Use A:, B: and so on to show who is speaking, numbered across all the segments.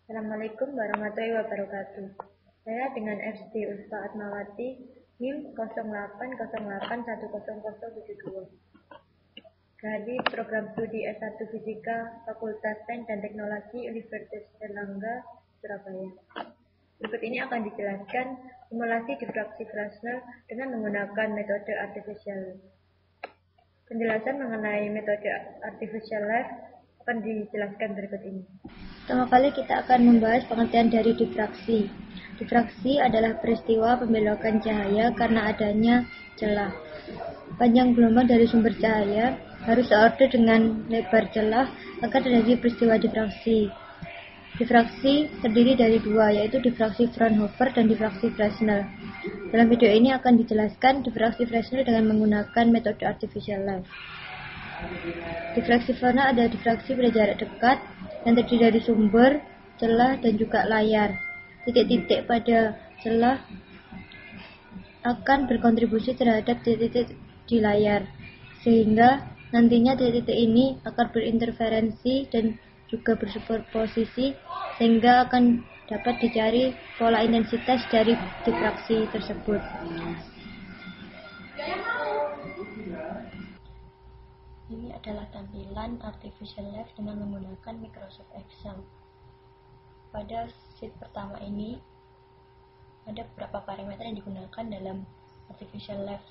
A: Assalamualaikum warahmatullahi wabarakatuh. Saya dengan SD Ulfa Atmawati, NIM 0808100072. Dari program studi S1 Fisika Fakultas Sains dan Teknologi Universitas Erlangga, Surabaya. Berikut ini akan dijelaskan simulasi diffraksi Fresnel dengan menggunakan metode artificial. Penjelasan mengenai metode artificial light akan dijelaskan berikut ini. Pertama kali kita akan membahas pengertian dari diffraksi. Diffraksi adalah peristiwa pembelokan cahaya karena adanya celah. Panjang gelombang dari sumber cahaya harus seorder dengan lebar celah agar terjadi peristiwa diffraksi. Diffraksi terdiri dari dua, yaitu diffraksi Fraunhofer dan diffraksi Fresnel. Dalam video ini akan dijelaskan diffraksi Fresnel dengan menggunakan metode artificial light. Diffraksi Fresnel adalah diffraksi pada jarak dekat yang terdiri dari sumber, celah, dan juga layar. Titik-titik pada celah akan berkontribusi terhadap titik-titik di layar, sehingga nantinya titik-titik ini akan berinterferensi dan juga bersuperposisi, sehingga akan dapat dicari pola intensitas dari diffraksi tersebut. Ini adalah tampilan artificial light dengan menggunakan Microsoft Excel. Pada sheet pertama ini ada beberapa parameter yang digunakan dalam artificial light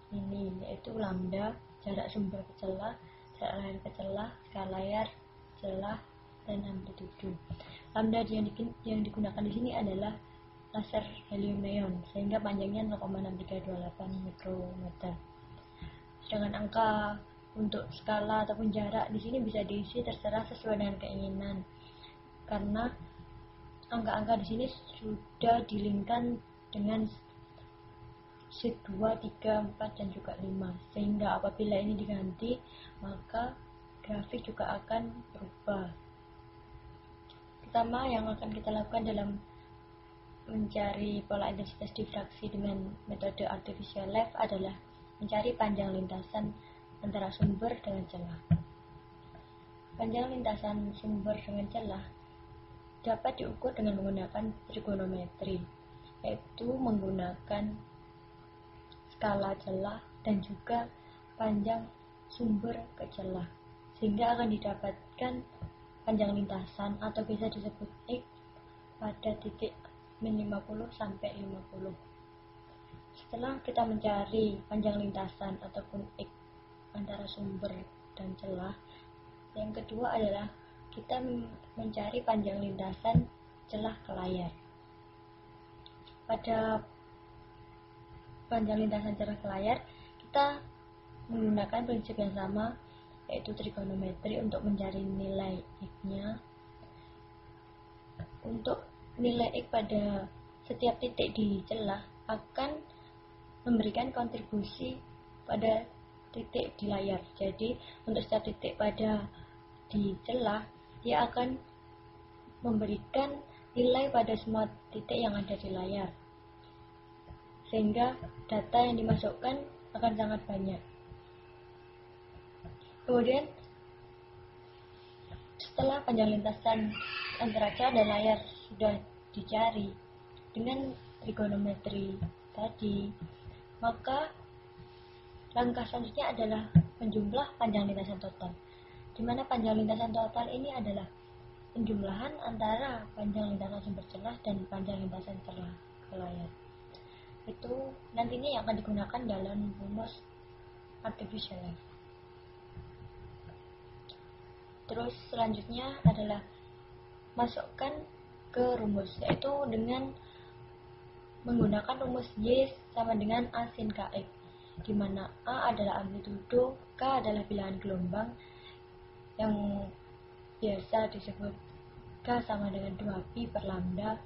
A: ini, yaitu lambda, jarak sumber ke celah, jarak layar ke celah, skala layar, celah, dan amplitudo. Lambda yang digunakan di sini adalah laser helium neon, sehingga panjangnya 0,6328 mikrometer. Sedangkan angka untuk skala ataupun jarak di sini bisa diisi terserah sesuai dengan keinginan, karena angka-angka di sini sudah dilingkan dengan sheet 2, 3, 4, dan juga 5, sehingga apabila ini diganti maka grafik juga akan berubah. Pertama yang akan kita lakukan dalam mencari pola intensitas diffraksi dengan metode artificial light adalah mencari panjang lintasan antara sumber dengan celah. Panjang lintasan sumber dengan celah dapat diukur dengan menggunakan trigonometri, yaitu menggunakan skala celah dan juga panjang sumber ke celah, sehingga akan didapatkan panjang lintasan atau bisa disebut X pada titik min 50 sampai 50. Setelah kita mencari panjang lintasan ataupun X antara sumber dan celah, yang kedua adalah kita mencari panjang lintasan celah ke layar. Pada panjang lintasan celah ke layar, kita menggunakan prinsip yang sama, yaitu trigonometri untuk mencari nilai X-nya. Untuk nilai X pada setiap titik di celah akan memberikan kontribusi pada titik di layar. Jadi untuk setiap titik pada di celah, dia akan memberikan nilai pada semua titik yang ada di layar, sehingga data yang dimasukkan akan sangat banyak. Kemudian setelah panjang lintasan antara celah dan layar sudah dicari dengan trigonometri tadi, maka langkah selanjutnya adalah menjumlah panjang lintasan total, di mana panjang lintasan total ini adalah penjumlahan antara panjang lintasan sumber celah dan panjang lintasan celah ke layar. Itu nantinya yang akan digunakan dalam rumus artificial light. Terus selanjutnya adalah masukkan ke rumus, yaitu dengan menggunakan rumus Y sama dengan A sin Kx, di mana A adalah amplitudo, K adalah bilangan gelombang yang biasa disebut K sama dengan 2pi per lambda,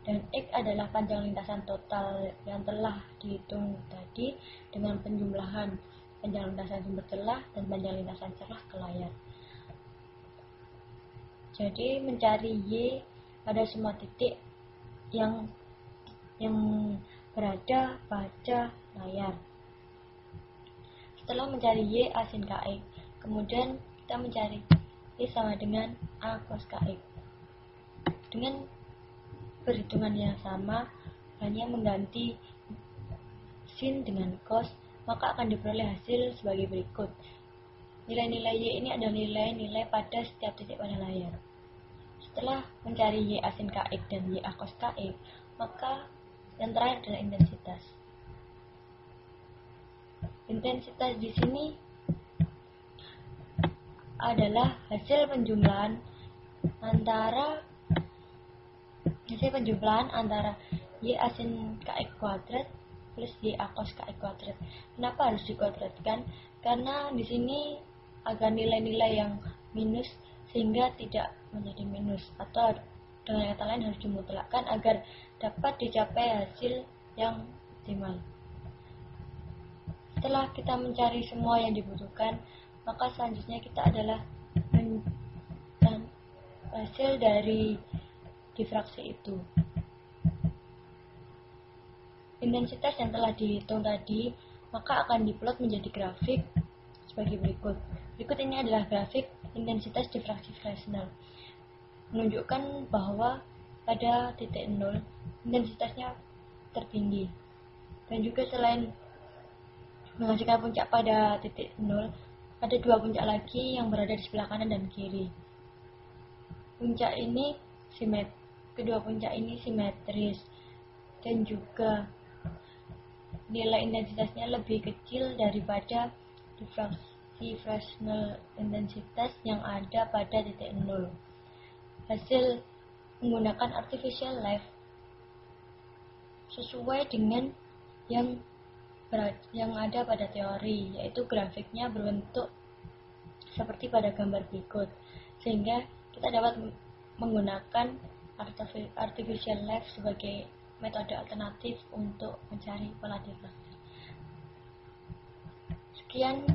A: dan X adalah panjang lintasan total yang telah dihitung tadi dengan penjumlahan panjang lintasan sumber celah dan panjang lintasan celah ke layar. Jadi mencari Y pada semua titik yang berada pada layar. Setelah mencari Y A sin Kx, kemudian kita mencari Y sama dengan A cos Kx. Dengan perhitungan yang sama, hanya mengganti sin dengan cos, maka akan diperoleh hasil sebagai berikut. Nilai-nilai Y ini adalah nilai-nilai pada setiap titik pada layar. Setelah mencari Y A sin KX dan Y A cos KX, maka yang terakhir adalah intensitas. Intensitas di sini adalah hasil penjumlahan antara Y A sin KX kuadrat plus Y A cos KX kuadrat. Kenapa harus dikuadratkan? Karena di sini agar nilai-nilai yang minus sehingga tidak menjadi minus, atau dengan kata lain harus dimutlakkan agar dapat dicapai hasil yang optimal. Setelah kita mencari semua yang dibutuhkan, maka selanjutnya kita adalah hasil dari difraksi itu. Intensitas yang telah dihitung tadi maka akan diplot menjadi grafik sebagai berikut. Berikut ini adalah grafik intensitas difraksi Fresnel, menunjukkan bahwa pada titik 0 intensitasnya tertinggi, dan juga selain menghasilkan puncak pada titik 0, ada dua puncak lagi yang berada di sebelah kanan dan kiri. Kedua puncak ini simetris, dan juga nilai intensitasnya lebih kecil daripada difraksi Fresnel intensitas yang ada pada titik 0. Hasil menggunakan artificial light sesuai dengan yang ada pada teori, yaitu grafiknya berbentuk seperti pada gambar berikut, sehingga kita dapat menggunakan artificial light sebagai metode alternatif untuk mencari pola difraksi. Sekian